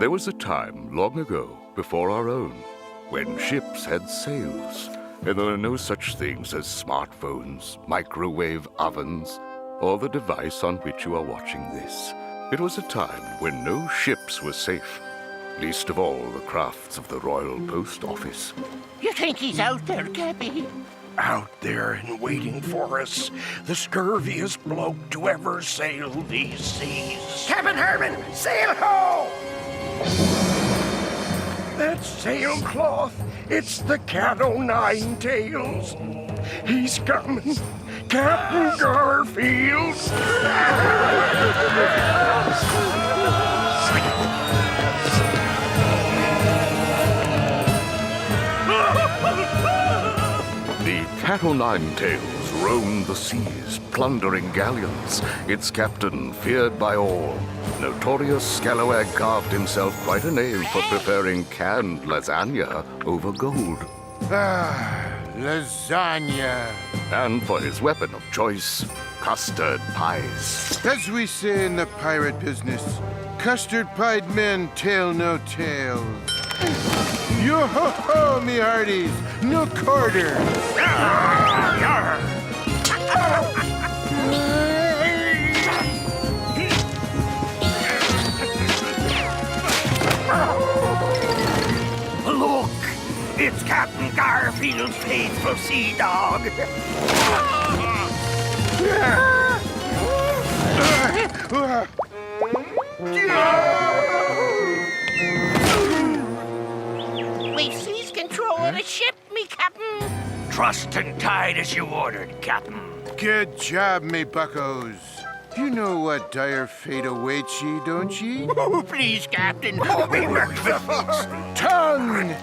There was a time long ago, before our own, when ships had sails, and there were no such things as smartphones, microwave ovens, or the device on which you are watching this. It was a time when no ships were safe, least of all the crafts of the Royal Post Office. You think he's out there, Cappy? Out there and waiting for us, the scurviest bloke to ever sail these seas. Captain Herman, sail ho! That sailcloth, it's the cat o' tails. He's coming, Captain Garfield. The Cat o' roamed the seas, plundering galleons, its captain feared by all. Notorious Scalawag carved himself quite a name for preferring canned lasagna over gold. Lasagna. And for his weapon of choice, custard pies. As we say in the pirate business, custard-pied men tell no tales. Yo-ho-ho, me hearties, no quarter. Look, it's Captain Garfield's faithful sea dog. We've seized control of the ship, me Captain. Trussed and tied as you ordered, Captain. Good job, me buckos. You know what dire fate awaits ye, don't ye? Oh, please, Captain. Oh, we worked for this. Tongue!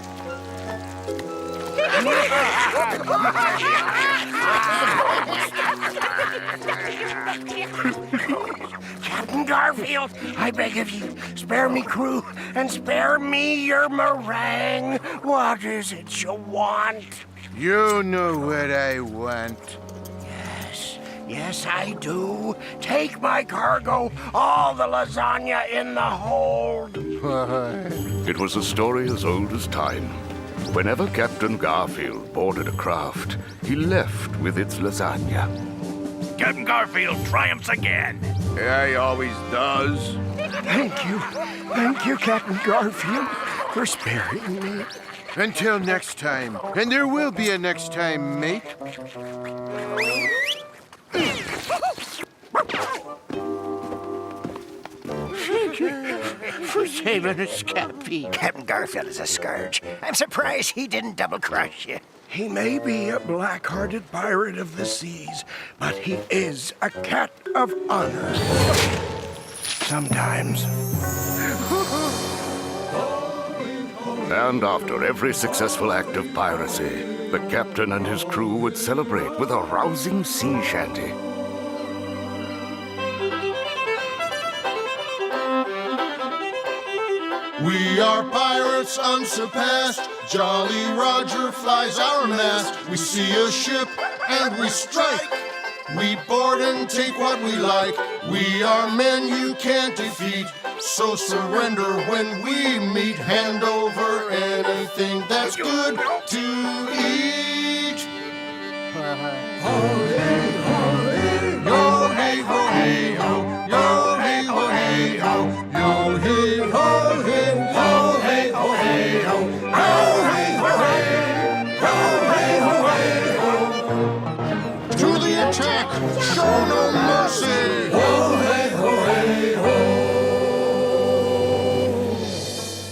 Captain Garfield, I beg of you, spare me crew and spare me your meringue. What is it you want? You know what I want. Yes, I do. Take my cargo, all the lasagna in the hold. It was a story as old as time. Whenever Captain Garfield boarded a craft, he left with its lasagna. Captain Garfield triumphs again. Yeah, he always does. Thank you, Captain Garfield, for sparing me. Until next time. And there will be a next time, mate. Thank you for saving us, Cappy. Captain Garfield is a scourge. I'm surprised he didn't double-cross you. He may be a black-hearted pirate of the seas, but he is a cat of honor. Sometimes. And after every successful act of piracy, the captain and his crew would celebrate with a rousing sea shanty. We are pirates unsurpassed. Jolly Roger flies our mast. We see a ship and we strike. We board and take what we like. We are men you can't defeat. So surrender when we meet. Hand over anything that's good to eat. Yo hey ho hey ho. Yo hey ho hey ho. Yo hey ho hey ho hey ho hey ho. Yo hey ho hey. Yo hey ho hey ho. To the attack, show no mercy. Ho hey ho hey ho.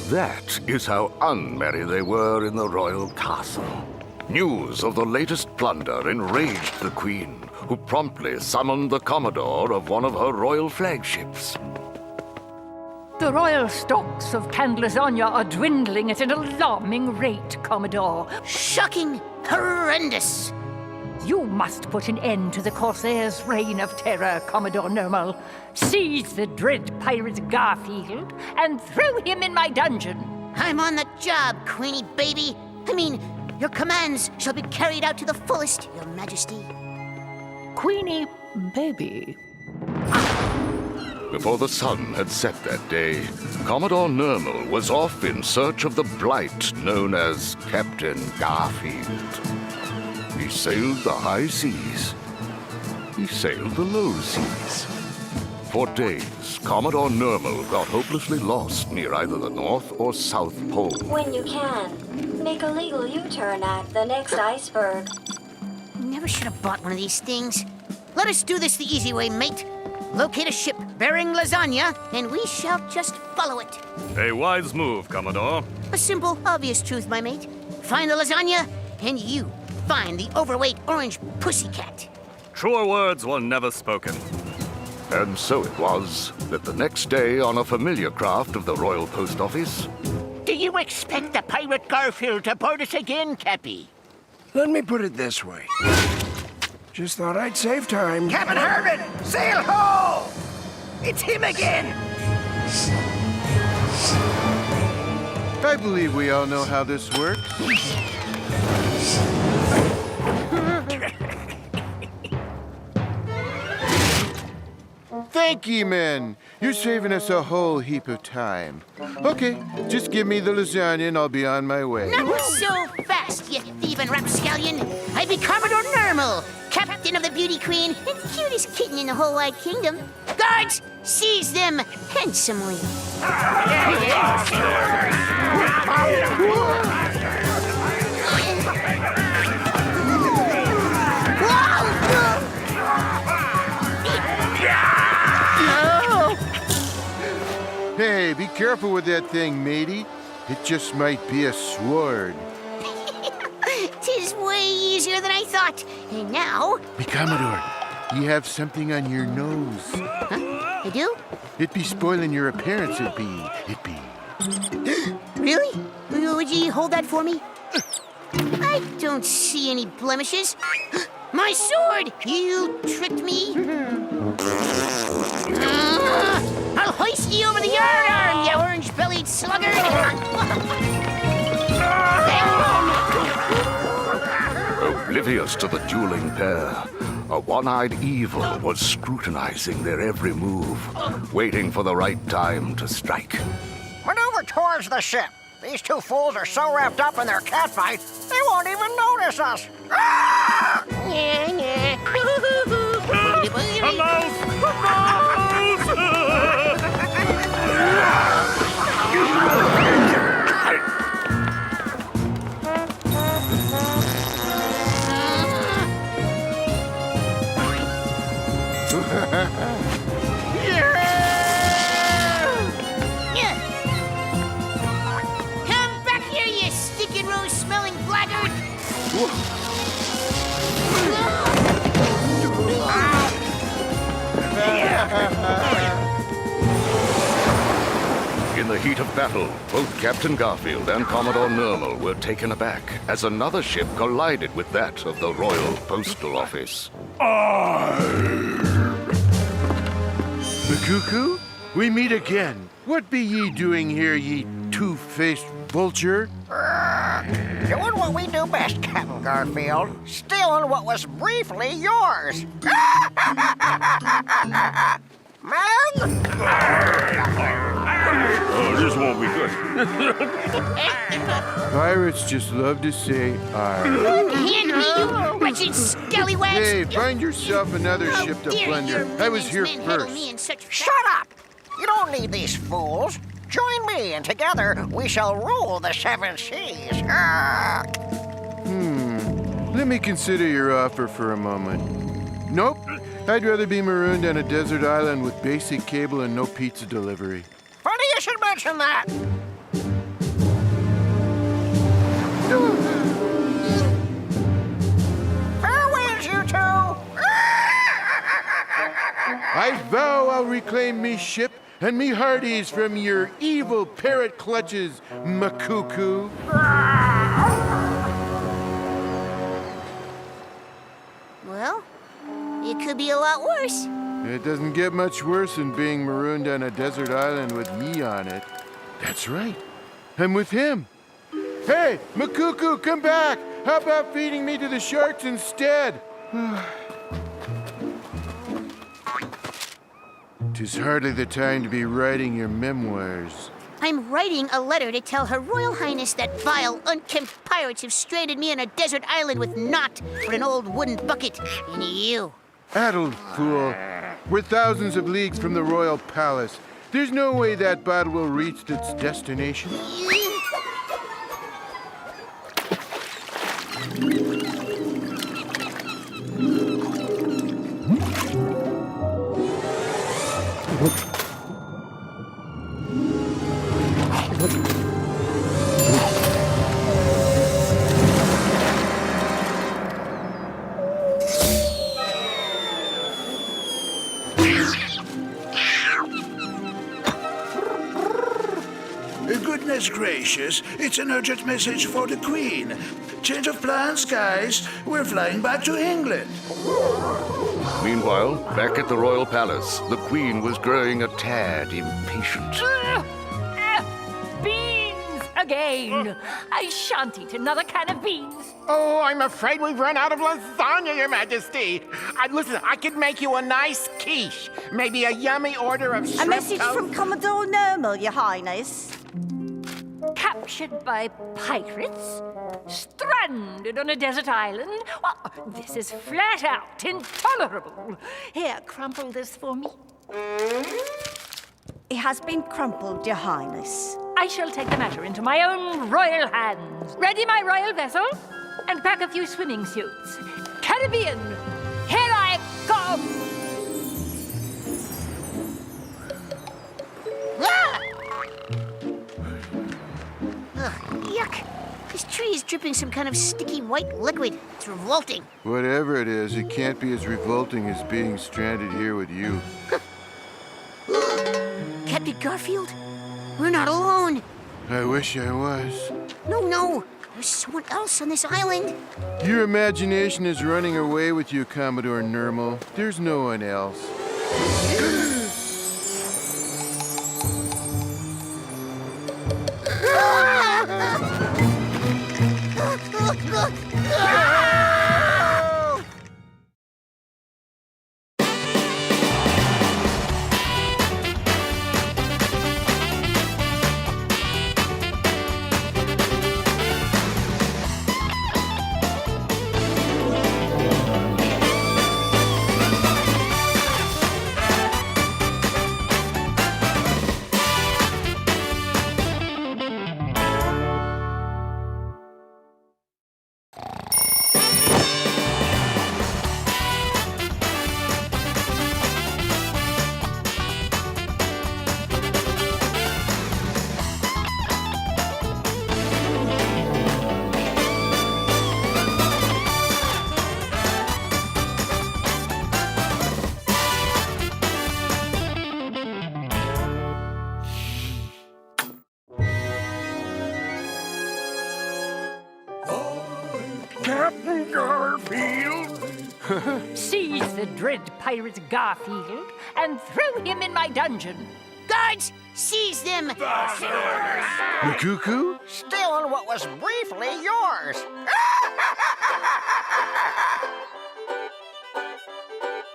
That is how unmerry they were in the royal castle. News of the latest plunder enraged the Queen, who promptly summoned the Commodore of one of her royal flagships. The royal stocks of canned lasagna are dwindling at an alarming rate, Commodore. Shocking! Horrendous! You must put an end to the Corsair's reign of terror, Commodore Normal. Seize the dread pirate Garfield and throw him in my dungeon. I'm on the job, Queenie baby. Your commands shall be carried out to the fullest, Your Majesty. Queenie baby. Before the sun had set that day, Commodore Nermal was off in search of the blight known as Captain Garfield. He sailed the high seas. He sailed the low seas. For days, Commodore Nermal got hopelessly lost near either the North or South Pole. When you can, make a legal U-turn at the next iceberg. Never should have bought one of these things. Let us do this the easy way, mate. Locate a ship bearing lasagna, and we shall just follow it. A wise move, Commodore. A simple, obvious truth, my mate. Find the lasagna, and you find the overweight orange pussycat. Truer words were never spoken. And so it was that the next day, on a familiar craft of the Royal Post Office, Do you expect the pirate Garfield to board us again, Cappy? Let me put it this way. Just thought I'd save time. Captain Herman, sail ho! It's him again! I believe we all know how this works. Thank ye, men. You're saving us a whole heap of time. Okay, just give me the lasagna and I'll be on my way. Not so fast, you thieving rapscallion! I be Commodore Nermal, captain of the Beauty Queen and cutest kitten in the whole wide kingdom. Guards, seize them handsomely. Hey, be careful with that thing, matey. It just might be a sword. Tis way easier than I thought. And now... Be Commodore, you have something on your nose. Huh? I do? It'd be spoiling your appearance, it'd be. Really? Would you hold that for me? I don't see any blemishes. My sword! You tricked me. I'll hoist you over the yardarm, you orange-bellied sluggard! oblivious to the dueling pair, a one-eyed evil was scrutinizing their every move, waiting for the right time to strike. Maneuver towards the ship. These two fools are so wrapped up in their catfight, they won't even notice us. Ah! Yeah, yeah. A mouse! A Come back here, you stinking rose-smelling blackguard! In the heat of battle, both Captain Garfield and Commodore Nermal were taken aback as another ship collided with that of the Royal Postal Office. Cuckoo, we meet again. What be ye doing here, ye two-faced vulture? Doing what we do best, Captain Garfield. Stealing what was briefly yours. Man! Oh, this won't be good. Pirates just love to say "arr." Hand me, you wretched scallywags! Hey, find yourself another How ship to dare plunder. your I was here women's men handle me first. in such Shut up! You don't need these fools. Join me, and together we shall rule the seven seas. Let me consider your offer for a moment. Nope. I'd rather be marooned on a desert island with basic cable and no pizza delivery. Funny you should mention that. Fair winds, you two. I vow I'll reclaim me ship and me hearties from your evil parrot clutches, Makuku. Well, it could be a lot worse. It doesn't get much worse than being marooned on a desert island with me on it. That's right. I'm with him. Hey, Makuku, come back! How about feeding me to the sharks 'Tis hardly the time to be writing your memoirs. I'm writing a letter to tell Her Royal Highness that vile, unkempt pirates have stranded me on a desert island with naught but an old wooden bucket and you. Addled fool. We're thousands of leagues from the royal palace. There's no way that bottle will reach its destination. Goodness gracious, it's an urgent message for the Queen. Change of plans, guys. We're flying back to England. Meanwhile, back at the royal palace, the queen was growing a tad impatient. Beans again. I shan't eat another can of beans. Oh, I'm afraid we've run out of lasagna, Your Majesty. Listen, I could make you a nice quiche. Maybe a yummy order of shrimp A message toast. from Commodore Normal, Your Highness. Captured by pirates? Stranded on a desert island? Well, this is flat out intolerable. Here, crumple this for me. It has been crumpled, Your Highness. I shall take the matter into my own royal hands. Ready my royal vessel? And pack a few swimming suits. Caribbean, here I come! Ah! Ugh, yuck. This tree is dripping some kind of sticky white liquid. It's revolting. Whatever it is, it can't be as revolting as being stranded here with you. Captain Garfield, we're not alone. I wish I was. No. There's someone else on this island. Your imagination is running away with you, Commodore Normal. There's no one else. Captain Garfield. Seize the dread pirate Garfield and throw him in my dungeon. Guards, seize them! Cuckoo? Stealing what was briefly yours.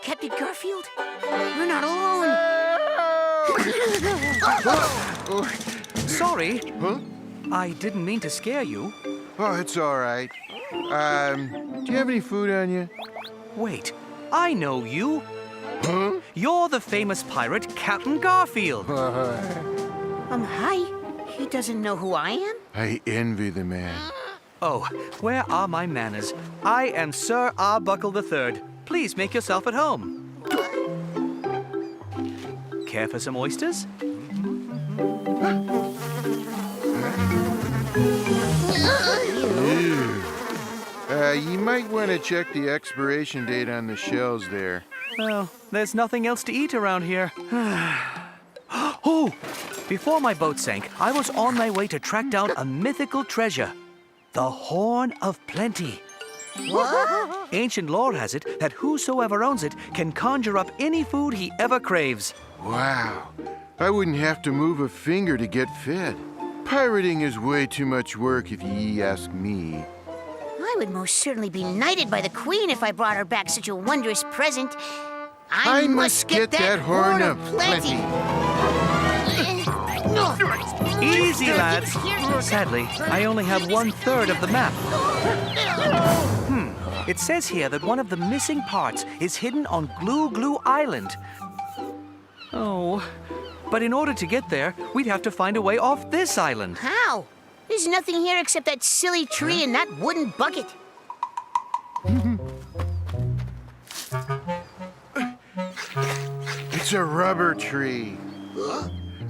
Captain Garfield, we're not alone. Sorry. Huh? I didn't mean to scare you. Oh, it's all right. Do you have any food on you? Wait, I know you. Huh? You're the famous pirate Captain Garfield. Hi. He doesn't know who I am? I envy the man. Oh, where are my manners? I am Sir Arbuckle III. Please make yourself at home. Care for some oysters? You might want to check the expiration date on the shells there. Well, there's nothing else to eat around here. Oh! Before my boat sank, I was on my way to track down a mythical treasure. The Horn of Plenty. What? Ancient lore has it that whosoever owns it can conjure up any food he ever craves. Wow. I wouldn't have to move a finger to get fed. Pirating is way too much work if ye ask me. I would most certainly be knighted by the Queen if I brought her back such a wondrous present. I must get that horn of plenty. Easy, lads. Sadly, I only have 1/3 of the map. It says here that one of the missing parts is hidden on Glue Island. Oh, but in order to get there, we'd have to find a way off this island. How? There's nothing here except that silly tree and that wooden bucket. It's a rubber tree.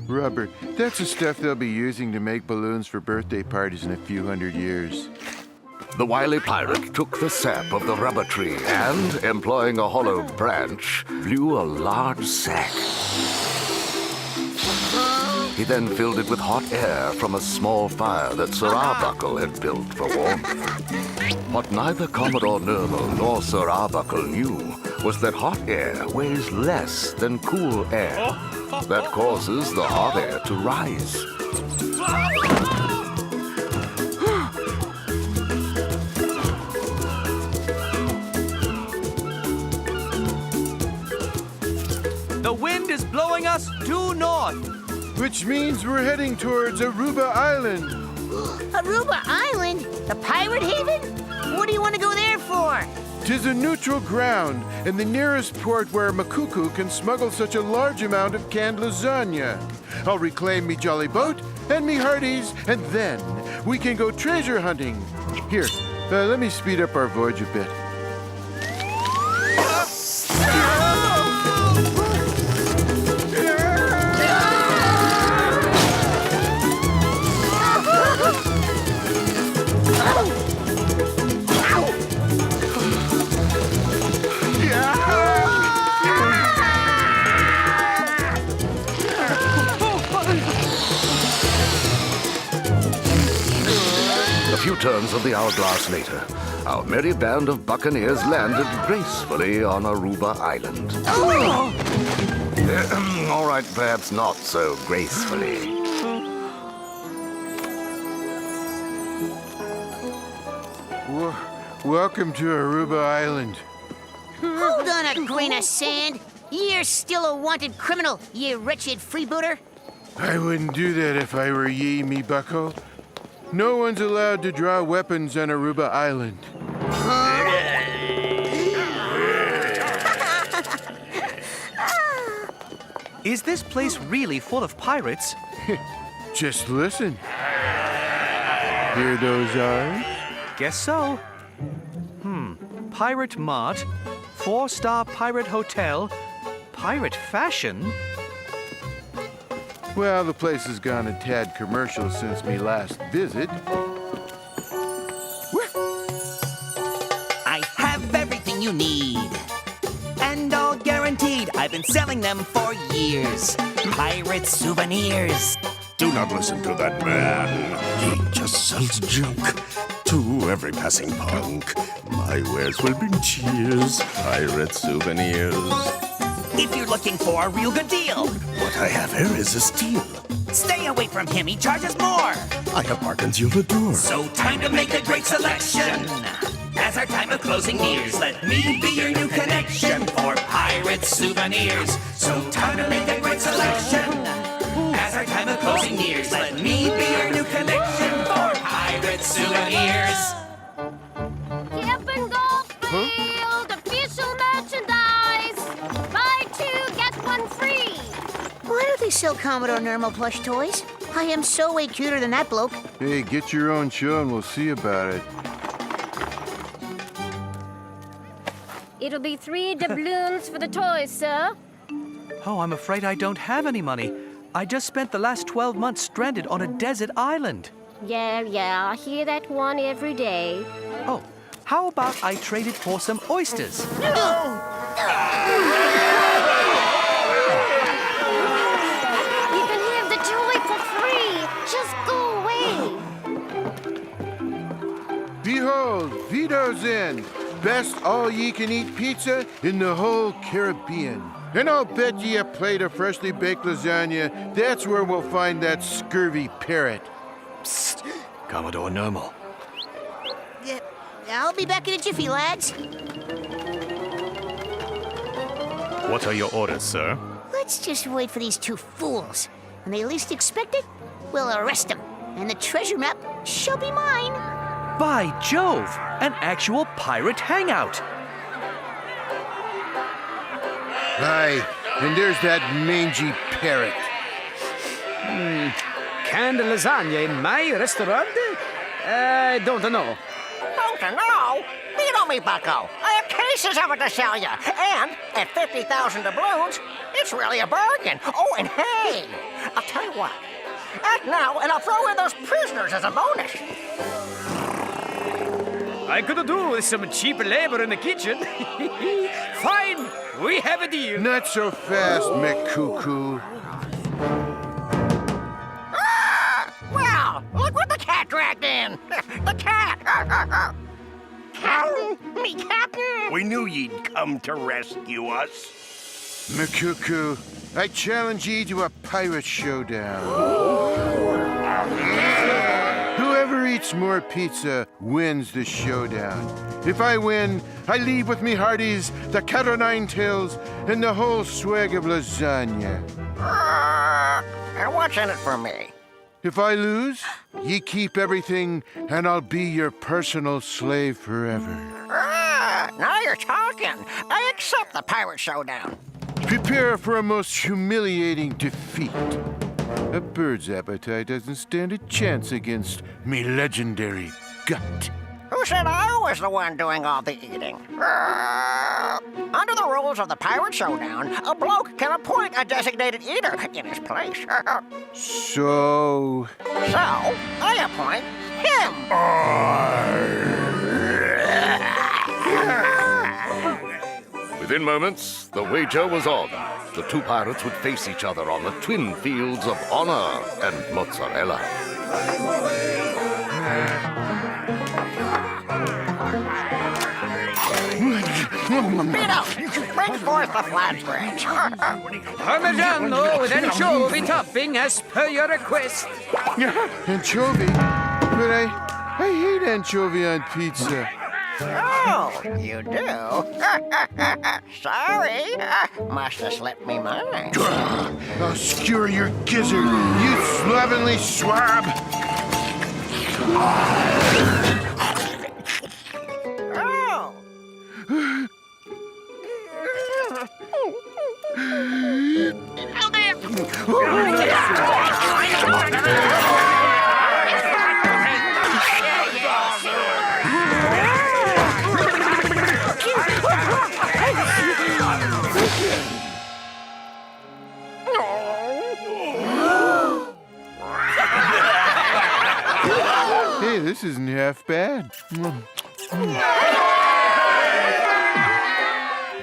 Rubber. That's the stuff they'll be using to make balloons for birthday parties in a few hundred years. The wily pirate took the sap of the rubber tree and, employing a hollow branch, blew a large sack. He then filled it with hot air from a small fire that Sir Arbuckle had built for warmth. What neither Commodore Nermal nor Sir Arbuckle knew was that hot air weighs less than cool air. That causes the hot air to rise. The wind is blowing us due north. Which means we're heading towards Aruba Island. Aruba Island? The pirate haven? What do you want to go there for? 'Tis a neutral ground and the nearest port where Makuku can smuggle such a large amount of canned lasagna. I'll reclaim me jolly boat and me hearties, and then we can go treasure hunting. Here, let me speed up our voyage a bit. A few turns of the hourglass later, our merry band of buccaneers landed gracefully on Aruba Island. All right, perhaps not so gracefully. Welcome to Aruba Island. Hold on a grain of sand. You're still a wanted criminal, you wretched freebooter. I wouldn't do that if I were ye, me bucko. No one's allowed to draw weapons on Aruba Island. Is this place really full of pirates? Just listen. Hear those R's? Guess so. Pirate Mart, 4-star pirate hotel, pirate fashion. Well, the place has gone a tad commercial since me last visit. I have everything you need. And all guaranteed. I've been selling them for years. Pirate souvenirs. Do not listen to that man. He just sells junk to every passing punk. My wares will bring cheers. Pirate souvenirs. If you're looking for a real good deal, What I have here is a steal. stay away from him. He charges more. I have bargains you'll adore. So time to make a great selection. As our time of closing nears, let me be your new connection for pirate souvenirs. So time to make a great selection. As our time of closing nears, let me be your new connection for pirate souvenirs. Camping Garfield, official merchandise. Buy 2, get 1 free. Why do they sell Commodore Nermal plush toys? I am so way cuter than that bloke. Hey, get your own show and we'll see about it. It'll be 3 doubloons for the toys, sir. Oh, I'm afraid I don't have any money. I just spent the last 12 months stranded on a desert island. Yeah, I hear that one every day. Oh, how about I trade it for some oysters? You can have the toy for free. Just go away. Behold, Vito's Inn. Best all-ye-can-eat pizza in the whole Caribbean. And I'll bet ye a plate of freshly baked lasagna, that's where we'll find that scurvy parrot. Psst, Commodore Nermal. Yeah, I'll be back in a jiffy, lads. What are your orders, sir? Let's just wait for these two fools. When they least expect it, we'll arrest them, and the treasure map shall be mine. By Jove! An actual pirate hangout! Aye, and there's that mangy parrot. Canned lasagna in my restaurant? I don't know. Don't know? Beat me, bucko. I have cases of it to sell you. And at 50,000 doubloons, it's really a bargain. Oh, and hey, I'll tell you what. Act now, and I'll throw in those prisoners as a bonus. I could do with some cheap labor in the kitchen. Fine, we have a deal. Not so fast, McCuckoo. Well, look what the cat dragged in. The cat. Captain, me captain. We knew you'd come to rescue us. McCuckoo, I challenge ye to a pirate showdown. Whoever eats more pizza wins the showdown. If I win, I leave with me hearties, the cat o' nine tails, and the whole swag of lasagna. And what's in it for me? If I lose, ye keep everything, and I'll be your personal slave forever. Now you're talking. I accept the pirate showdown. Prepare for a most humiliating defeat. A bird's appetite doesn't stand a chance against me legendary gut. Who said I was the one doing all the eating? Under the rules of the pirate showdown, a bloke can appoint a designated eater in his place. So I appoint him. Within moments, the wager was on. The two pirates would face each other on the twin fields of honor and mozzarella. Beto, bring forth the flatbread. Parmigiano with anchovy topping as per your request. Anchovy? But I hate anchovy on pizza. Oh, you do? Sorry. Must have slipped me mind. I'll skewer your gizzard, you slovenly swab! Hey, this isn't half bad.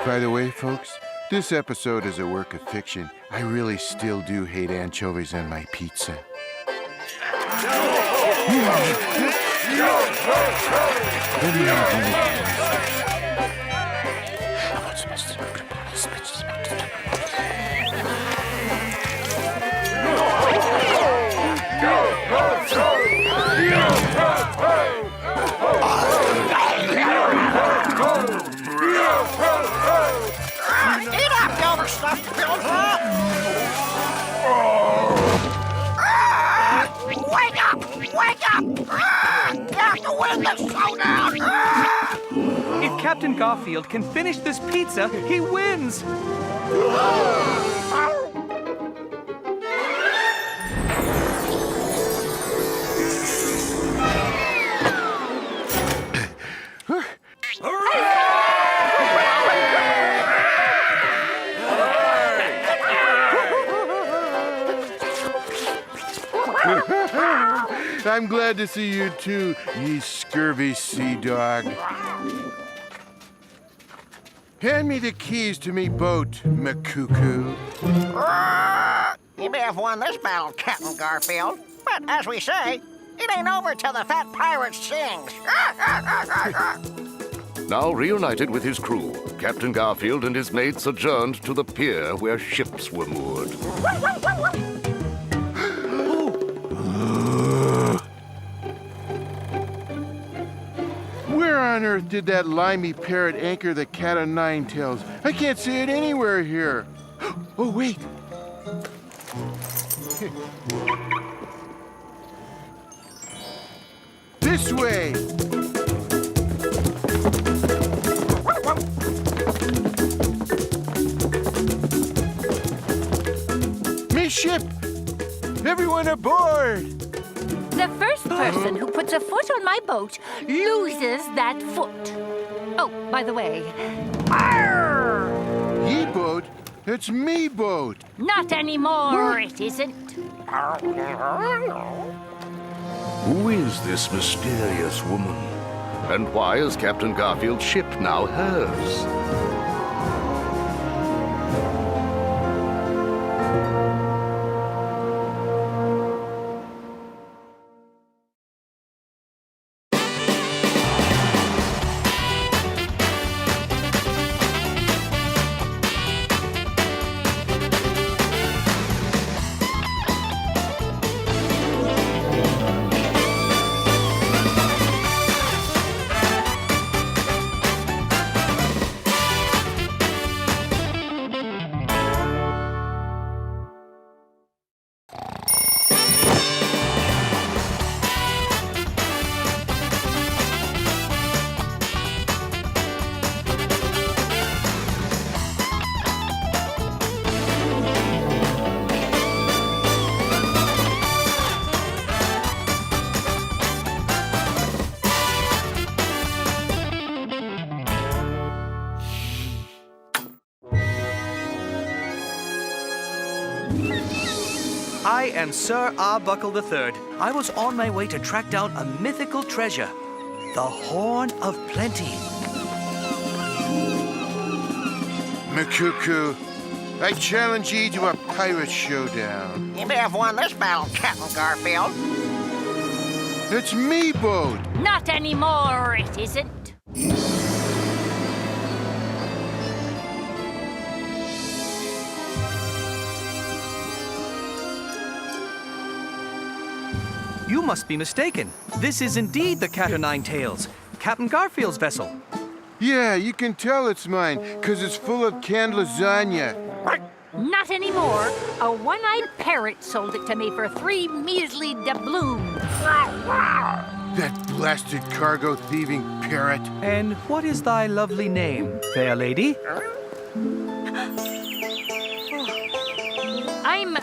By the way, folks, this episode is a work of fiction. I really still do hate anchovies on my pizza. Eat up, you overstuffed pilsner! Wake up! Wake up! You have to win this showdown! If Captain Garfield can finish this pizza, he wins! I'm glad to see you too, ye scurvy sea dog. Hand me the keys to me boat, McCuckoo. You may have won this battle, Captain Garfield, but as we say, it ain't over till the fat pirate sings. Now reunited with his crew, Captain Garfield and his mates adjourned to the pier where ships were moored. Where on on earth did that limey parrot anchor the cat o' nine tails? I can't see it anywhere here. Oh, wait. This way. Me ship. Everyone aboard. The first person who puts a foot on my boat loses that foot. Oh, by the way, arr! Ye boat? It's me boat. Not anymore, it isn't. Who is this mysterious woman? And why is Captain Garfield's ship now hers? I am Sir Arbuckle III. I was on my way to track down a mythical treasure, the Horn of Plenty. Makuku, I challenge ye to a pirate showdown. You may have won this battle, Captain Garfield. It's me boat. Not anymore, it isn't. You must be mistaken. This is indeed the Cat o' Nine Tails, Captain Garfield's vessel. Yeah, you can tell it's mine, 'cause it's full of canned lasagna. Not anymore. A one-eyed parrot sold it to me for 3 measly doubloons. That blasted cargo thieving parrot. And what is thy lovely name, fair lady? I'm,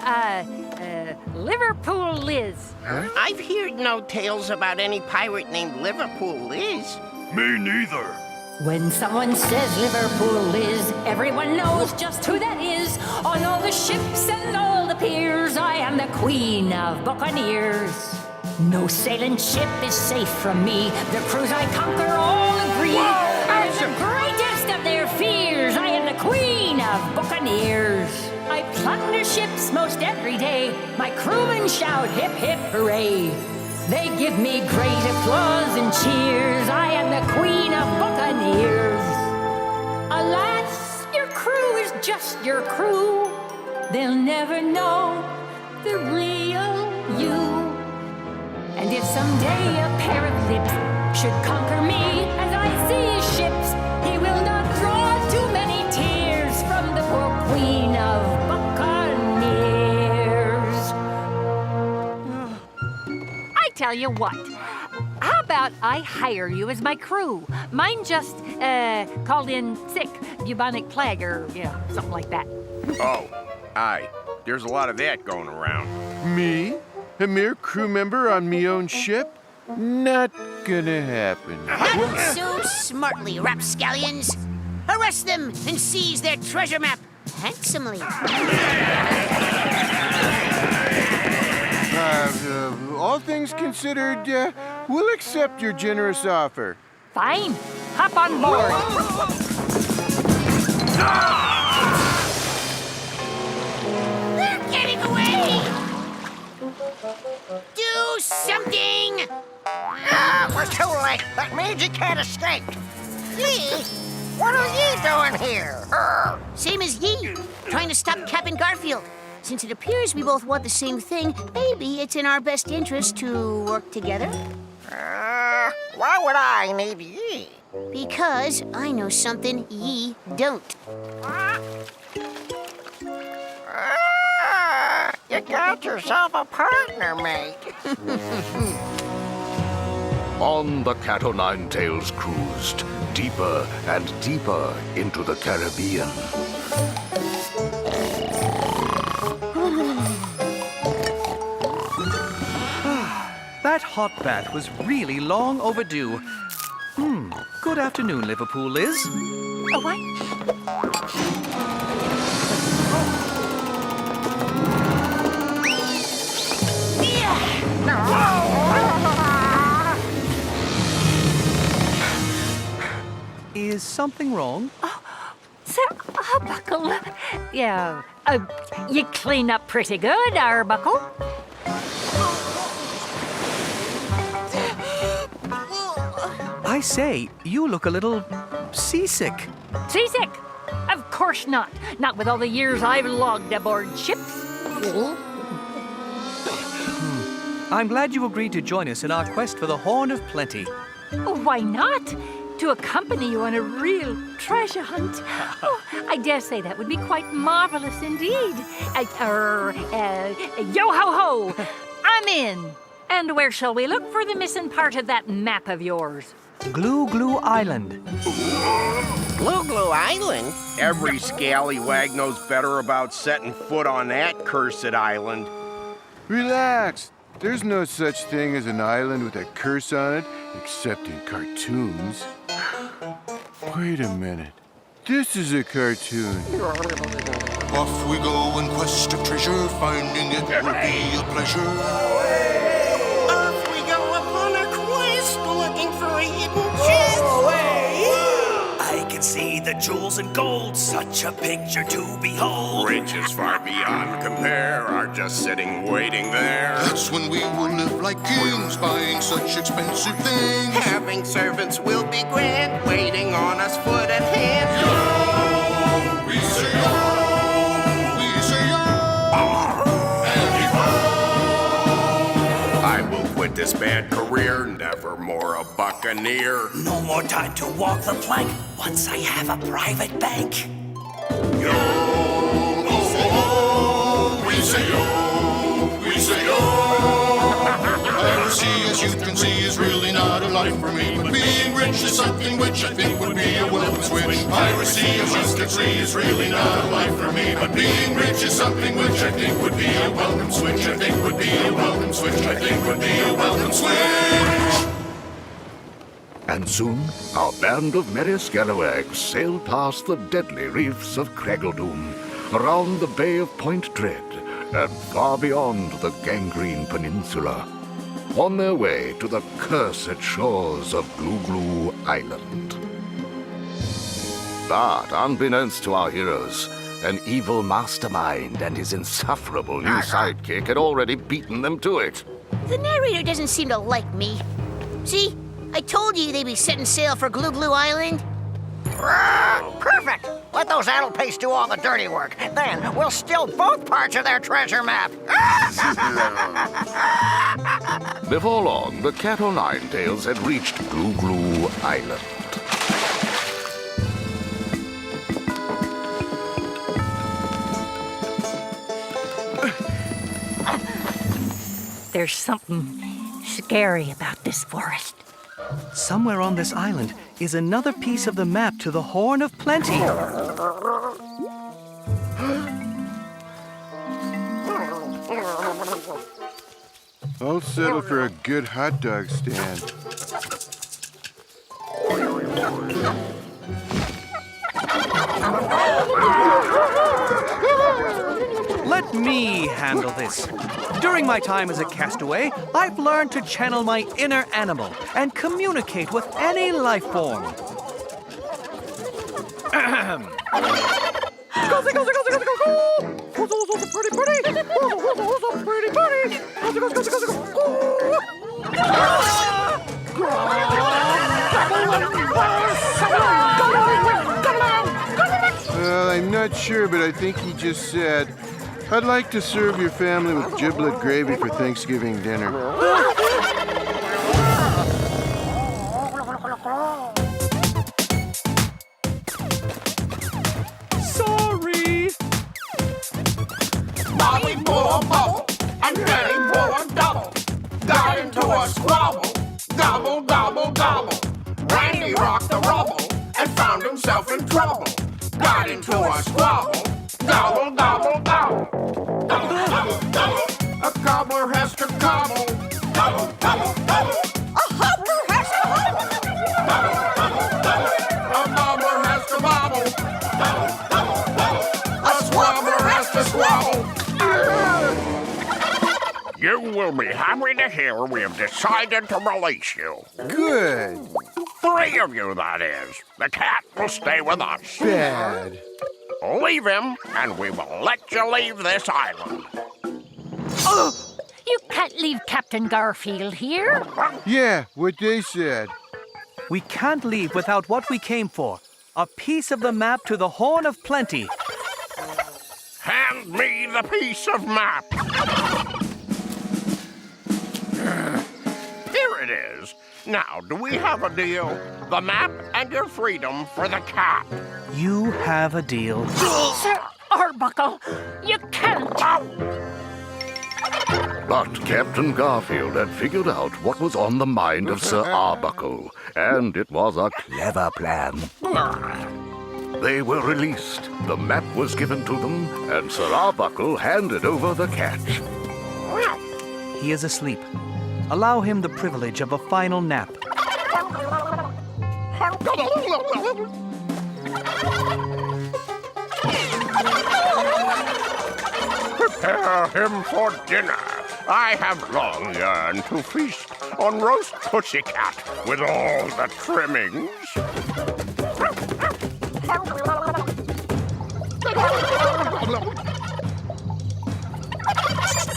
Liverpool Liz. Huh? I've heard no tales about any pirate named Liverpool Liz. Me neither. When someone says Liverpool Liz, everyone knows just who that is. On all the ships and all the piers, I am the queen of buccaneers. No sailing ship is safe from me. The crews I conquer all agree. I'm the greatest of their fears. I am the queen of buccaneers. I plunder ships most every day. My crewmen shout hip hip hooray. They give me great applause and cheers. I am the queen of buccaneers. Alas, your crew is just your crew. They'll never know the real you. And if someday a pair of lips should conquer me as I see his ships, he will not draw too many tears from the poor queen of buccaneers. I tell you what, how about I hire you as my crew? Mine just called in sick, bubonic plague, or something like that. Oh, aye. There's a lot of that going around. Me? A mere crew member on me own ship? Not gonna happen. Not so smartly, rapscallions. Arrest them and seize their treasure map handsomely. All things considered, we'll accept your generous offer. Fine. Hop on board. They're getting away! Do something! We're too late. That means you can't escape. Ye? What are ye doing here? Same as ye, trying to stop Captain Garfield. Since it appears we both want the same thing, maybe it's in our best interest to work together. Why would I need ye? Because I know something ye don't. You got yourself a partner, mate. On the Cat o' Nine Tails cruised deeper and deeper into the Caribbean. That hot bath was really long overdue. Good afternoon, Liverpool Liz. Oh, what? Is something wrong? Sir Arbuckle. Yeah, you clean up pretty good, Arbuckle. I say, you look a little seasick. Seasick? Of course not. Not with all the years I've logged aboard ships. I'm glad you agreed to join us in our quest for the Horn of Plenty. Why not? To accompany you on a real treasure hunt. Oh, I dare say that would be quite marvelous indeed. Yo-ho-ho! I'm in. And where shall we look for the missing part of that map of yours? Glue Glue Island. Glue Glue Island? Every scallywag knows better about setting foot on that cursed island. Relax. There's no such thing as an island with a curse on it, except in cartoons. Wait a minute. This is a cartoon. Off we go in quest of treasure, finding it will be a pleasure. Off we go upon a quest, looking for a hidden gem. I can see the jewels and gold, such a picture to behold. Riches far beyond compare are just sitting waiting there. That's when we will live like kings, buying such expensive things. Having servants will be grand, waiting on us foot and hand. Yo, we say yo, we say yo, and he I will quit this bad career, never more a buccaneer. No more time to walk the plank once I have a private bank. Yo, oh, we say yo, we say yo. Piracy, as you can see, is really not a life for me. But being rich is something which I think would be a welcome switch. Piracy, as you can see, is really not a life for me. But being rich is something which I think would be a welcome switch. I think would be a welcome switch. I think would be a welcome switch. And soon, our band of merry scalawags sailed past the deadly reefs of Craggledoon, around the Bay of Point Dread, and far beyond the Gangrene Peninsula, on their way to the cursed shores of Glue Glue Island. But unbeknownst to our heroes, an evil mastermind and his insufferable new sidekick had already beaten them to it. The narrator doesn't seem to like me. See? I told you they'd be setting sail for Glue Glue Island. Perfect. Let those addle-pastes do all the dirty work. Then we'll steal both parts of their treasure map. Before long, the Cat o' Nine Tails had reached Glue Glue Island. There's something scary about this forest. Somewhere on this island is another piece of the map to the Horn of Plenty. I'll settle for a good hot dog stand. Let me handle this. During my time as a castaway, I've learned to channel my inner animal and communicate with any life form. Well, I'm not sure, but I think he just said, I'd like to serve your family with giblet gravy for Thanksgiving dinner. Gobble, gobble, gobble. Randy rocked the rubble and found himself in trouble. Got into a squabble. Gobble, gobble, gobble. Gobble, gobble, gobble. A cobbler has to gobble. Gobble, gobble, gobble. A hopper has to hobble. Gobble, gobble, gobble. A gobbler has to bobble. Gobble, gobble, gobble. A squabbler has to squabble. You will be happy to hear we have decided to release you. Good. 3 of you, that is. The cat will stay with us. Bad. Leave him, and we will let you leave this island. You can't leave Captain Garfield here. Yeah, what they said. We can't leave without what we came for. A piece of the map to the Horn of Plenty. Hand me the piece of map. Here it is. Now, do we have a deal? The map and your freedom for the cat. You have a deal. Sir Arbuckle, you can't. But Captain Garfield had figured out what was on the mind of Sir Arbuckle, and it was a clever plan. They were released, the map was given to them, and Sir Arbuckle handed over the catch. He is asleep. Allow him the privilege of a final nap. Prepare him for dinner. I have long yearned to feast on roast pussycat with all the trimmings.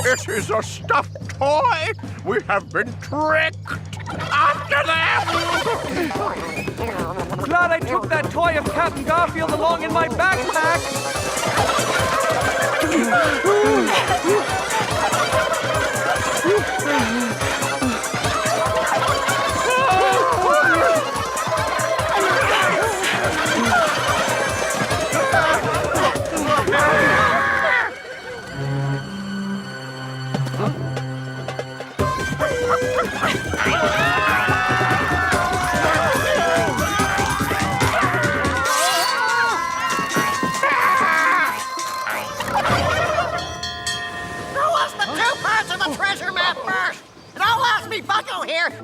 It is a stuffed toy. We have been tricked. After them! Glad I took that toy of Captain Garfield along in my backpack.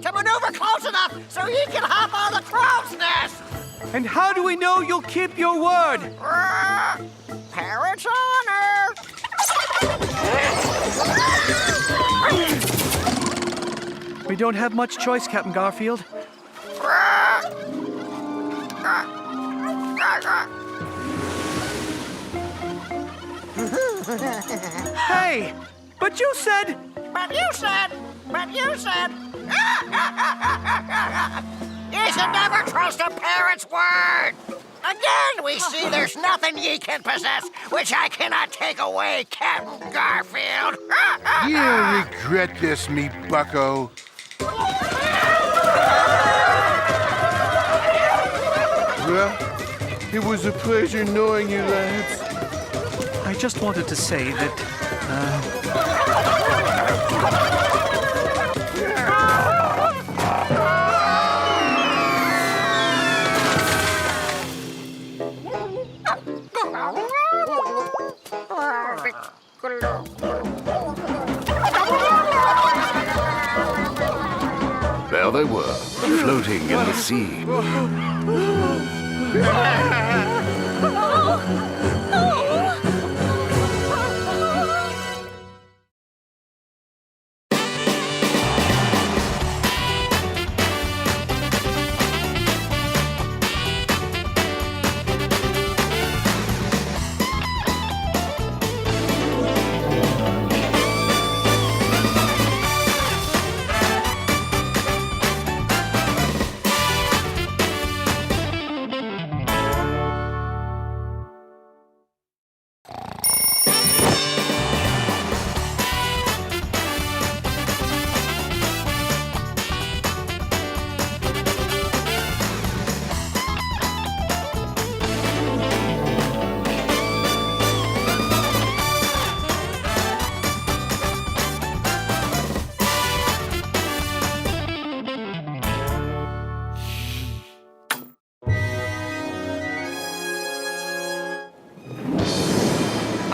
To maneuver close enough so he can hop on the crow's nest. And how do we know you'll keep your word? Parrot's honor. We don't have much choice, Captain Garfield. Hey, but you said... You should never trust a parrot's word. Again, we see there's nothing ye can possess which I cannot take away, Captain Garfield. You'll regret this, me bucko. Well, it was a pleasure knowing you, lads. I just wanted to say that... There they were, floating in the sea.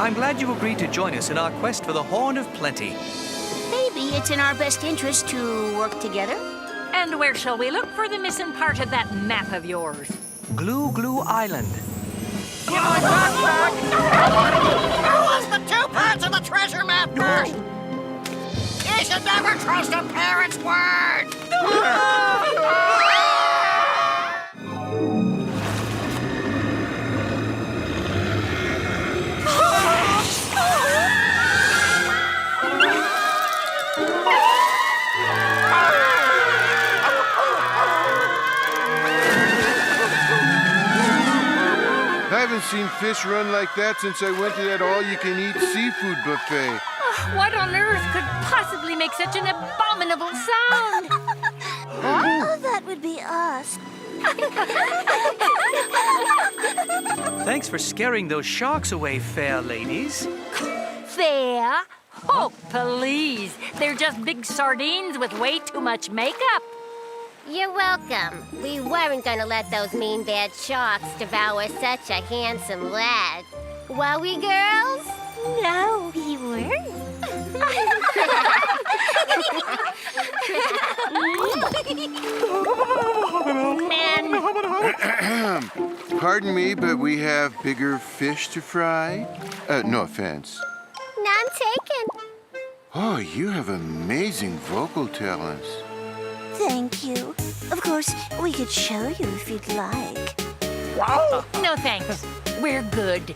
I'm glad you agreed to join us in our quest for the Horn of Plenty. Maybe it's in our best interest to work together. And where shall we look for the missing part of that map of yours? Glue Glue Island. Who was the two parts of the treasure map first? You should never trust a parent's word! I haven't seen fish run like that since I went to that all-you-can-eat seafood buffet. What on earth could possibly make such an abominable sound? Oh, that would be us. Thanks for scaring those sharks away, fair ladies. Fair? Oh, please. They're just big sardines with way too much makeup. You're welcome. We weren't gonna let those mean bad sharks devour such a handsome lad. Were we, girls? No, we weren't. Pardon me, but we have bigger fish to fry? No offense. None taken. Oh, you have amazing vocal talents. Thank you. Of course, we could show you if you'd like. No thanks. We're good.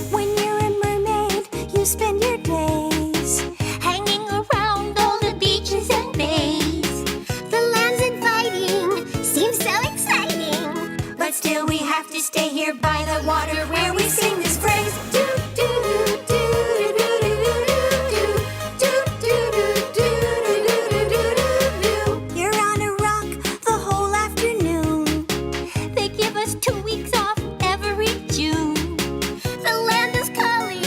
When you're a mermaid, you spend your days hanging around all the beaches and bays. The land's inviting, seems so exciting. But still we have to stay here by the water where we sing this phrase. Do, do, do, do, do, do, do, do, do, do, do. You're on a rock the whole afternoon. They give us 2 weeks off every June. The land is calling,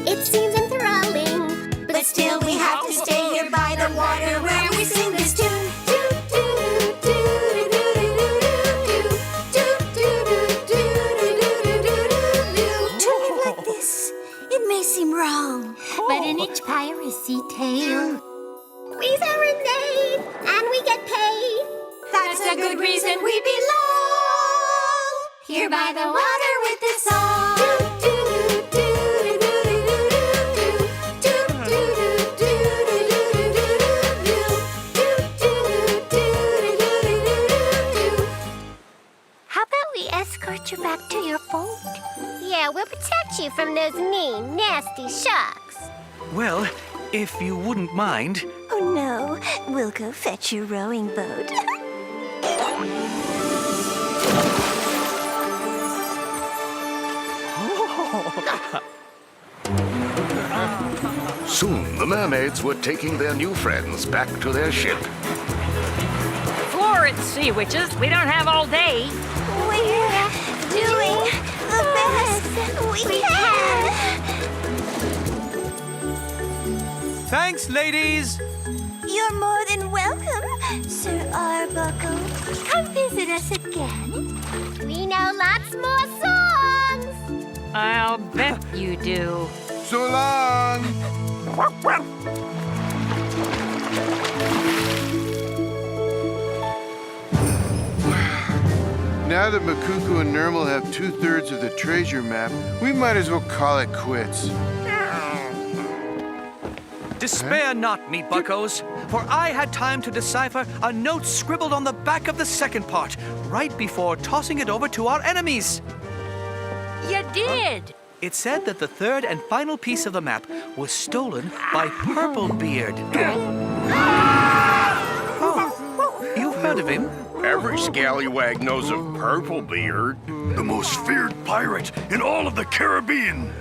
it seems enthralling. But still we have to stay here by the water where we sing this tune. Do, do, do, do, do, do, do, do, do, do, do. To live like this, it may seem wrong, But in each piracy tale, we serenade and we get paid. that's a good reason we belong here by the water with this song. Do, do, do, do, do, do, do, do, do, do. How about we escort you back to your boat? Yeah, we'll protect you from those mean, nasty sharks. Well, if you wouldn't mind. Oh no, we'll go fetch your rowing boat. Soon the mermaids were taking their new friends back to their ship. Floor it, sea witches. We don't have all day. We're doing the best we can. Thanks, ladies. You're more than welcome, Sir Arbuckle. Come visit us again. We know lots more songs. I'll bet you do. So long! Now that Makuku and Nermal have 2/3 of the treasure map, we might as well call it quits. Despair not, me buckos, for I had time to decipher a note scribbled on the back of the second part, right before tossing it over to our enemies. You did. It said that the third and final piece of the map was stolen by Purplebeard. Oh, you've heard of him? Every scallywag knows of Purplebeard, the most feared pirate in all of the Caribbean.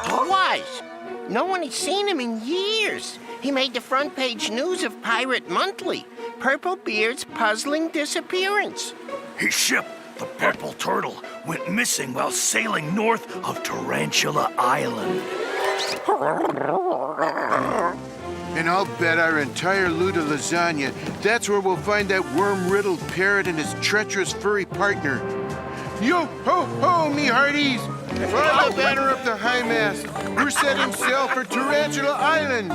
Twice. No one has seen him in years. He made the front page news of Pirate Monthly. Purplebeard's puzzling disappearance. His ship, the Purple Turtle, went missing while sailing north of Tarantula Island. And I'll bet our entire loot of lasagna, that's where we'll find that worm-riddled parrot and his treacherous furry partner. Yo ho ho, me hearties! Fly the banner up the high mast. We're setting sail for Tarantula Island.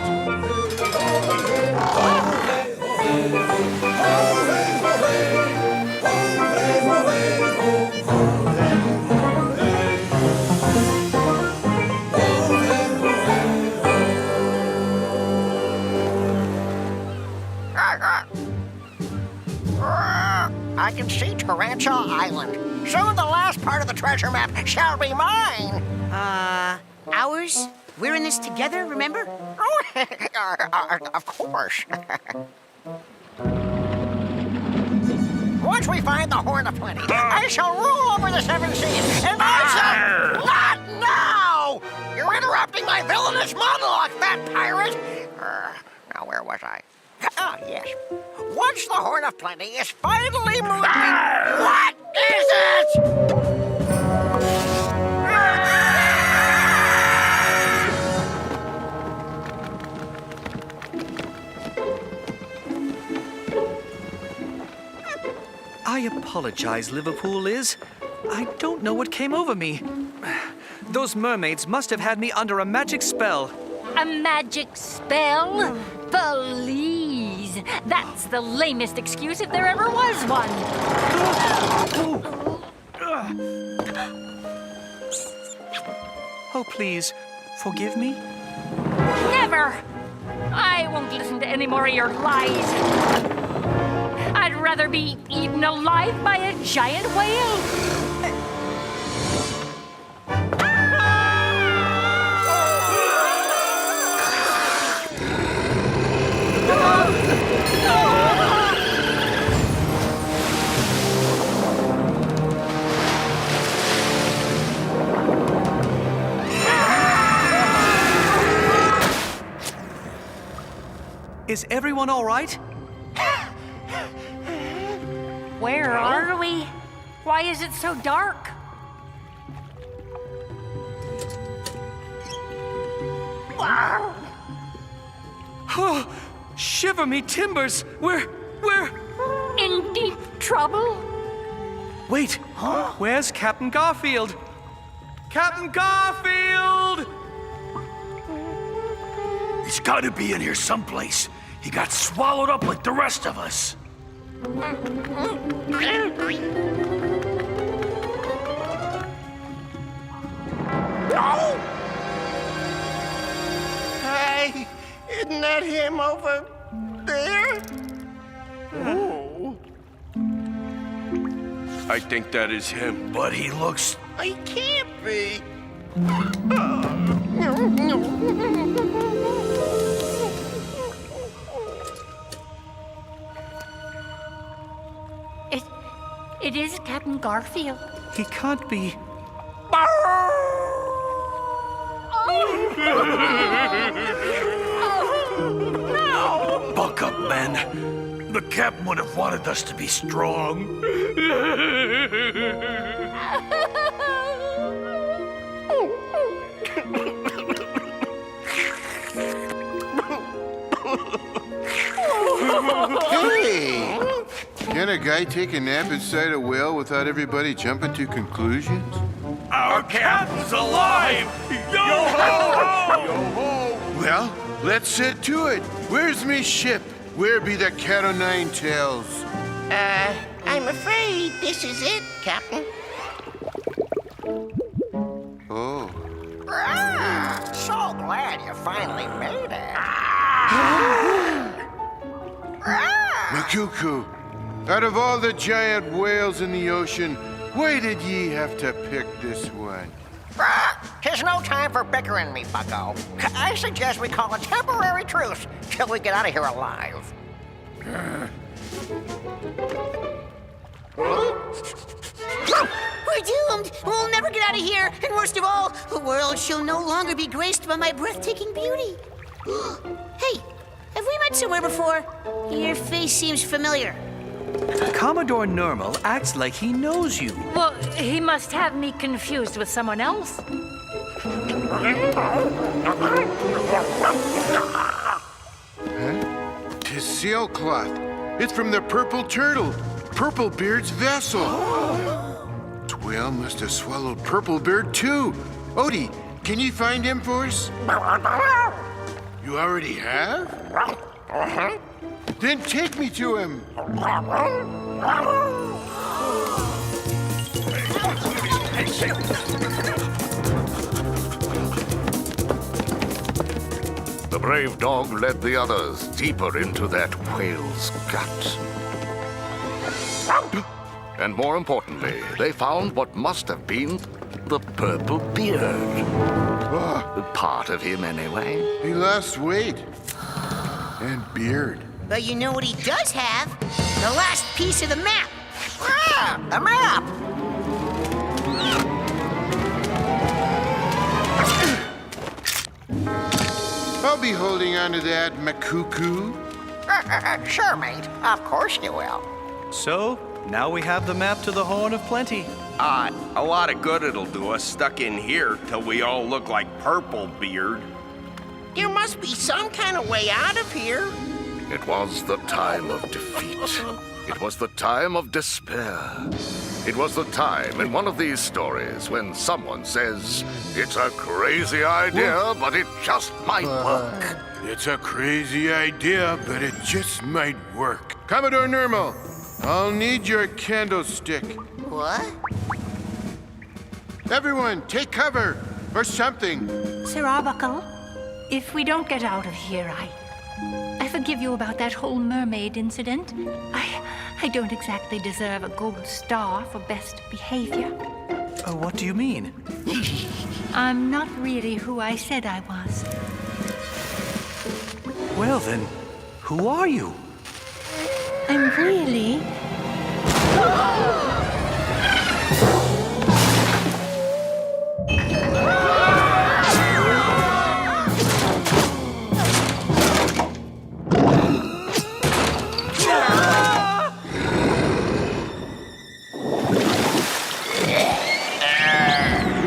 I can see Tarantula Island. Soon the last part of the treasure map shall be mine. Ours? We're in this together, remember? Oh, of course. Once we find the Horn of Plenty, I shall rule over the seven seas, and I shall... Not now! You're interrupting my villainous monologue, fat pirate! Now, where was I? Ah, yes. Once the Horn of Plenty is finally moved... What is it? I apologize, Liverpool Liz. I don't know what came over me. Those mermaids must have had me under a magic spell. A magic spell? Please. That's the lamest excuse if there ever was one. Oh, please, forgive me. Never! I won't listen to any more of your lies. I'd rather be eaten alive by a giant whale. Is everyone all right? Where are we? Why is it so dark? Oh, shiver me timbers! We're in deep trouble? Wait, where's Captain Garfield? Captain Garfield! He's got to be in here someplace. He got swallowed up like the rest of us. Hey, isn't that him over there? Oh. I think that is him, but he looks... I can't be. It is Captain Garfield. He can't be. No! Buck up, men. The captain would have wanted us to be strong. Hey! Can a guy take a nap inside a whale without everybody jumping to conclusions? Our captain's alive! Yo-ho-ho! Yo-ho! Well, let's set to it. Where's me ship? Where be the cat o' nine tails? I'm afraid this is it, Captain. Oh. So glad you finally made it. Makuku, out of all the giant whales in the ocean, why did ye have to pick this one? 'Tis no time for bickering, me bucko. I suggest we call a temporary truce till we get out of here alive. We're doomed. We'll never get out of here. And worst of all, the world shall no longer be graced by my breathtaking beauty. Hey, have we met somewhere before? Your face seems familiar. Commodore Normal acts like he knows you. Well, he must have me confused with someone else. Huh? 'Tis sailcloth. It's from the Purple Turtle, Purple Beard's vessel. Whale must have swallowed Purplebeard too. Odie, can you find him for us? You already have? Then take me to him. The brave dog led the others deeper into that whale's gut. And more importantly, they found what must have been the purple beard. Part of him, anyway. He lost weight. And beard. But you know what he does have? The last piece of the map. Ah, a map! I'll be holding on to that, Makuku. Sure, mate. Of course you will. So, now we have the map to the Horn of Plenty. A lot of good it'll do us stuck in here till we all look like Purplebeard. There must be some kind of way out of here. It was the time of defeat. It was the time of despair. It was the time in one of these stories when someone says, it's a crazy idea, but it just might work. It's a crazy idea, but it just might work. Commodore Nermal, I'll need your candlestick. What? Everyone, take cover, or something. Sir Arbuckle, if we don't get out of here, I forgive you about that whole mermaid incident. I don't exactly deserve a gold star for best behavior. What do you mean? I'm not really who I said I was. Well then, who are you? I'm really...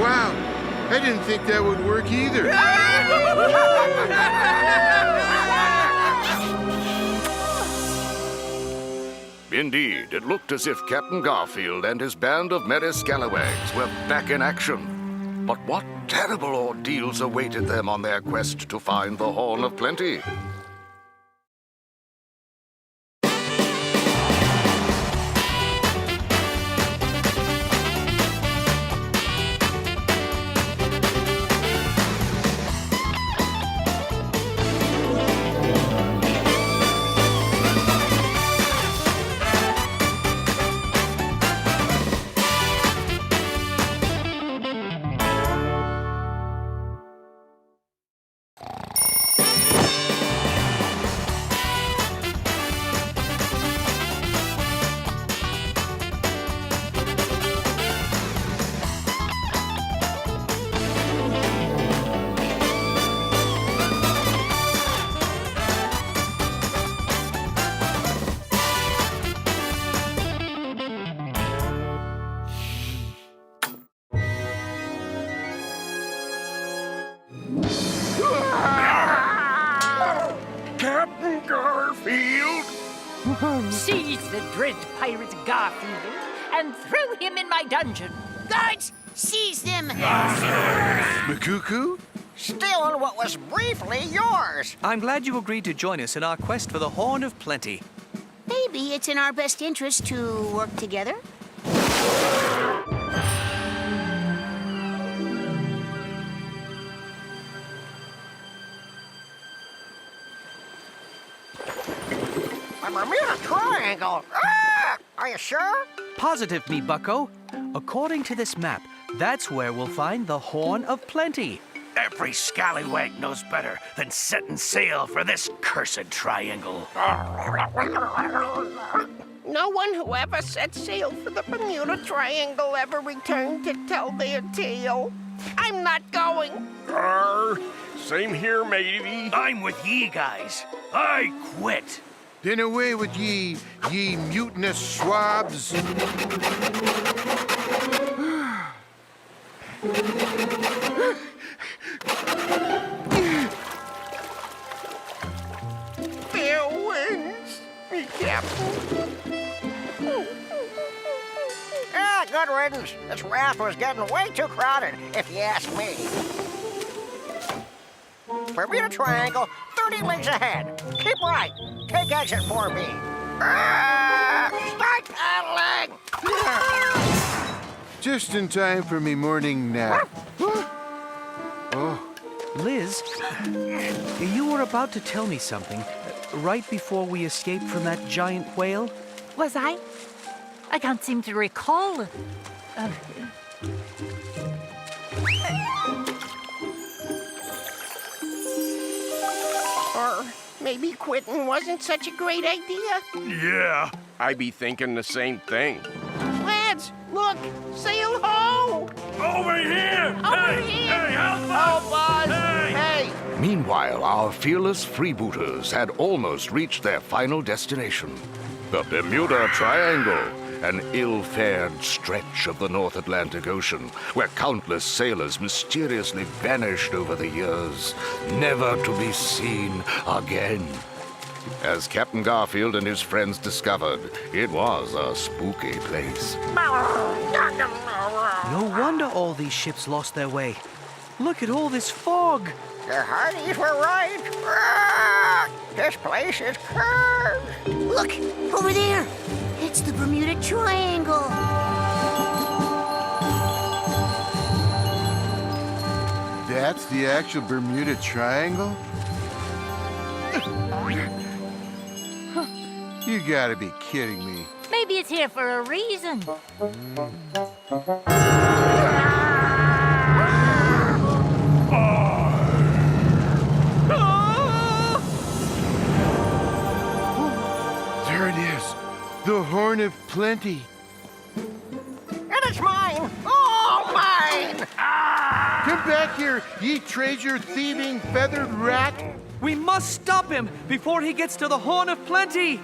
Wow, I didn't think that would work either. Indeed, it looked as if Captain Garfield and his band of merry scalawags were back in action. But what terrible ordeals awaited them on their quest to find the Horn of Plenty? Captain Garfield! Seize the dread pirate Garfield and throw him in my dungeon. Guards, seize them! Makuku? Stealing what was briefly yours. I'm glad you agreed to join us in our quest for the Horn of Plenty. Maybe it's in our best interest to work together. A Bermuda Triangle. Ah! Are you sure? Positive me, bucko. According to this map, that's where we'll find the Horn of Plenty. Every scallywag knows better than setting sail for this cursed triangle. No one who ever set sail for the Bermuda Triangle ever returned to tell their tale. I'm not going. Same here, matey. I'm with ye guys. I quit. Then away with ye mutinous swabs. Fair winds, me captain. good riddance. This raft was getting way too crowded, if you ask me. Bermuda Triangle, 30 leagues ahead. Keep right. Take exit 4B. Start paddling! Just in time for me morning nap. Oh. Liz, you were about to tell me something right before we escaped from that giant whale. Was I? I can't seem to recall. Or maybe quitting wasn't such a great idea. Yeah, I be thinking the same thing. Lads, look! Sail ho! Over here! Over here! Hey, help Help us! Hey! Meanwhile, our fearless freebooters had almost reached their final destination, the Bermuda Triangle, an ill-fared stretch of the North Atlantic Ocean where countless sailors mysteriously vanished over the years, never to be seen again. As Captain Garfield and his friends discovered, it was a spooky place. No wonder all these ships lost their way. Look at all this fog. The Hardies were right. This place is cursed. Look! Over there! It's the Bermuda Triangle! That's the actual Bermuda Triangle? You gotta be kidding me. Maybe it's here for a reason. There it is. The Horn of Plenty. And it's mine! Oh, mine! Come back here, ye treasure-thieving feathered rat! We must stop him before he gets to the Horn of Plenty.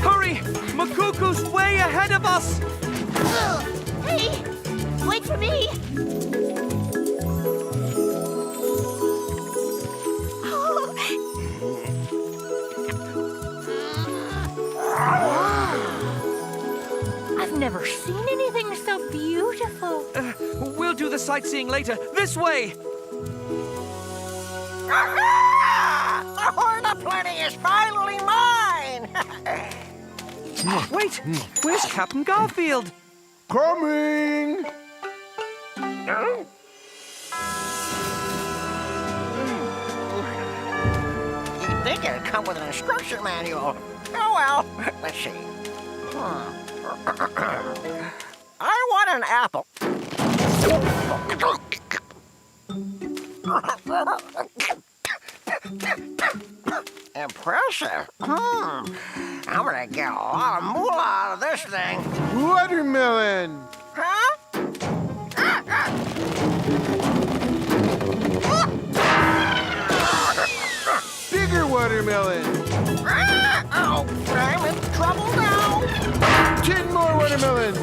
Hurry! Makuku's way ahead of us! Hey! Wait for me! I've never seen anything so beautiful. We'll do the sightseeing later. This way! The Horn of Plenty is finally mine! Wait, where's Captain Garfield? Coming! You'd think it'd come with an instruction manual. Oh well, let's see. I want an apple. Impressive. I'm gonna get a lot of moolah out of this thing. Watermelon! Huh? Bigger watermelon! Oh, I'm in trouble now. 10 more watermelons!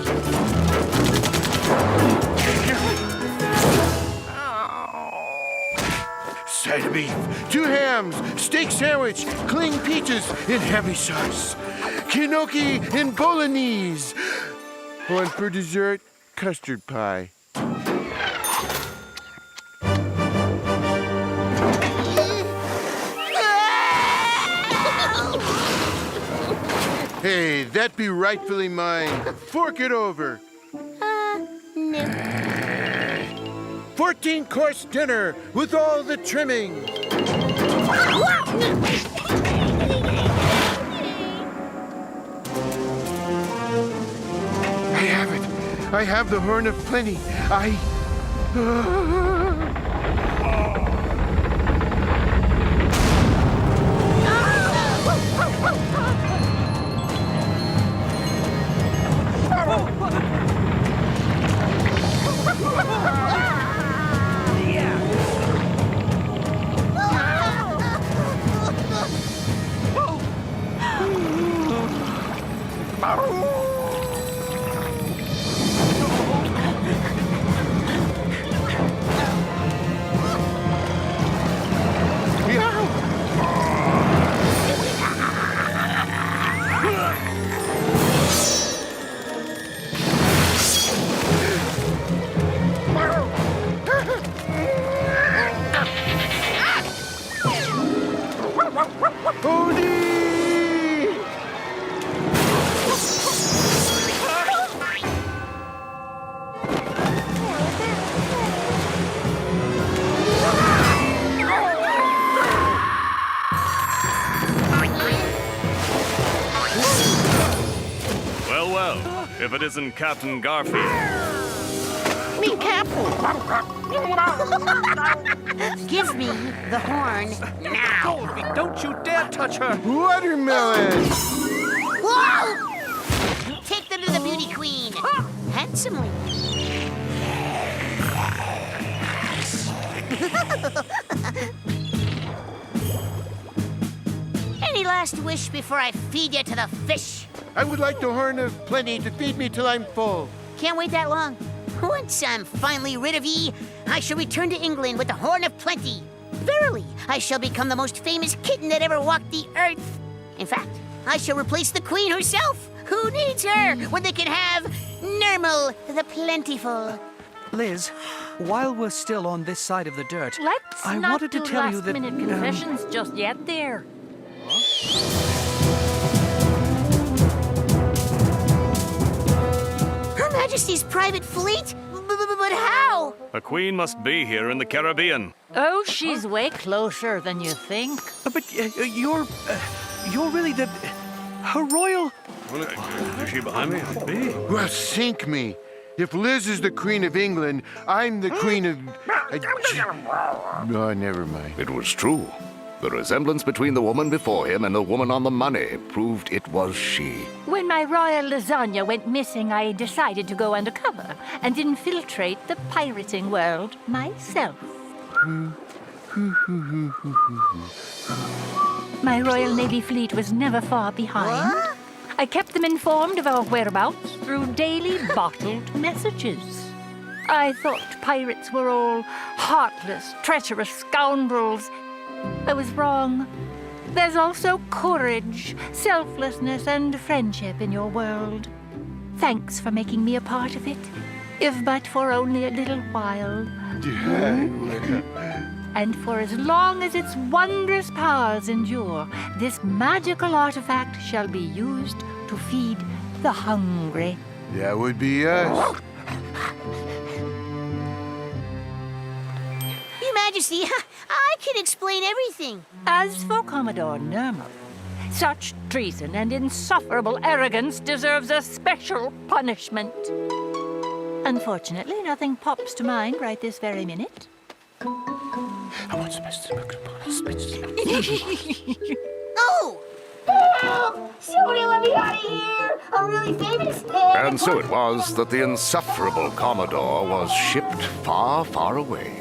Side of beef, 2 hams, steak sandwich, cling peaches in heavy sauce, gnocchi and bolognese. One for dessert, custard pie. Hey, that be rightfully mine. Fork it over. No. 14-course dinner with all the trimming. I have it. I have the Horn of Plenty. if it isn't Captain Garfield. Me, Captain. Give me the horn now. Goldie, don't you dare touch her! Watermelon! Whoa! Take them to the beauty queen. Handsomely. Any last wish before I feed you to the fish? I would like the horn of plenty to feed me till I'm full. Can't wait that long. Once I'm finally rid of ye, I shall return to England with the horn of plenty. Verily, I shall become the most famous kitten that ever walked the earth. In fact, I shall replace the queen herself. Who needs her when they can have Nermal the Plentiful? Liz, while we're still on this side of the dirt, Let's I not wanted to do tell you that... last-minute confessions just yet there. Her Majesty's private fleet? But how? A queen must be here in the Caribbean. Oh, she's way closer than you think. But you're really the... Her royal... Is she behind me? Could be. Well, sink me. If Liz is the Queen of England, I'm the Queen of... Oh, never mind. It was true. The resemblance between the woman before him and the woman on the money proved it was she. When my royal lasagna went missing, I decided to go undercover and infiltrate the pirating world myself. My Royal Navy fleet was never far behind. What? I kept them informed of our whereabouts through daily bottled messages. I thought pirates were all heartless, treacherous scoundrels. I was wrong. There's also courage, selflessness, and friendship in your world. Thanks for making me a part of it, if but for only a little while. And for as long as its wondrous powers endure, this magical artifact shall be used to feed the hungry. That would be us. Your Majesty, I can explain everything. As for Commodore Nermal, such treason and insufferable arrogance deserves a special punishment. Unfortunately, nothing pops to mind right this very minute. Oh! Somebody let me out of here! I'm really famous. And so it was that the insufferable Commodore was shipped far, far away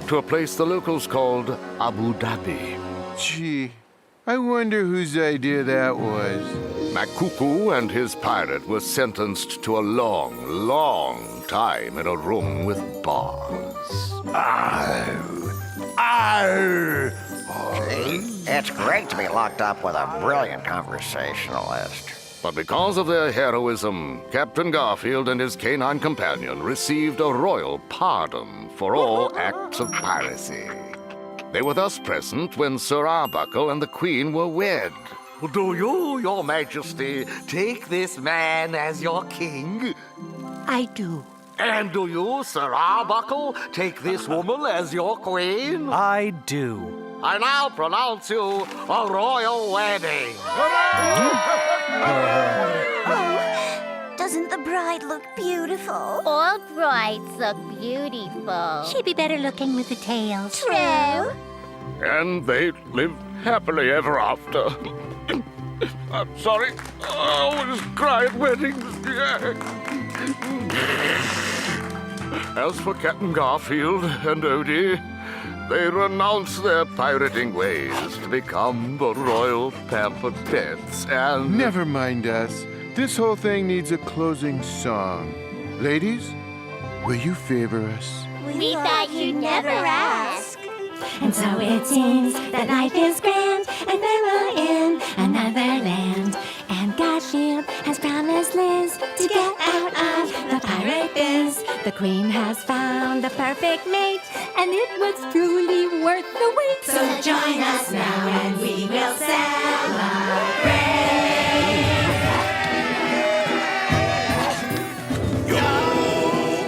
to a place the locals called Abu Dhabi. Gee, I wonder whose idea that was. Makuku and his pirate were sentenced to a long, long time in a room with bars. It's great to be locked up with a brilliant conversationalist. But because of their heroism, Captain Garfield and his canine companion received a royal pardon for all acts of piracy. They were thus present when Sir Arbuckle and the Queen were wed. Do you, Your Majesty, take this man as your king? I do. And do you, Sir Arbuckle, take this woman as your queen? I do. I now pronounce you a royal wedding. Doesn't the bride look beautiful? All brides look beautiful. She'd be better looking with the tail. True. And they lived happily ever after. I'm sorry. I always cry at weddings. As for Captain Garfield and Odie, they renounced their pirating ways to become the royal pampered pets and... Never mind us. This whole thing needs a closing song. Ladies, will you favor us? We thought you'd never ask. And so it seems that life is grand, and they will in another land. And Garfield has promised Liz to get out of the pirate biz. The Queen has found the perfect mate, and it was truly worth the wait. So join us now, and we will celebrate.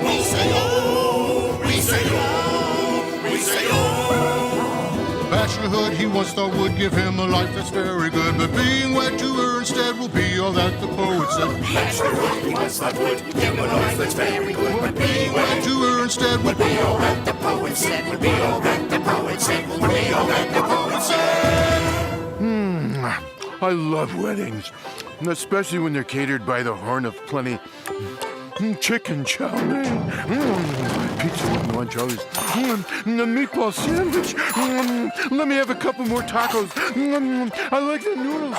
We say oh, we say oh, we say oh. Bachelor livelihood he once thought would give him a life that's very good. But being wed to her instead will be all that the poet said. Livelihood he once thought would give him a life that's very good. But being Wed to her instead will be all that the poet said, would be all that the poet said, would be all that the poet said. I love weddings, especially when they're catered by the Horn of Plenty. Chicken chow mein, pizza with no anchovies, a meatball sandwich. Let me have a couple more tacos. I like the noodles.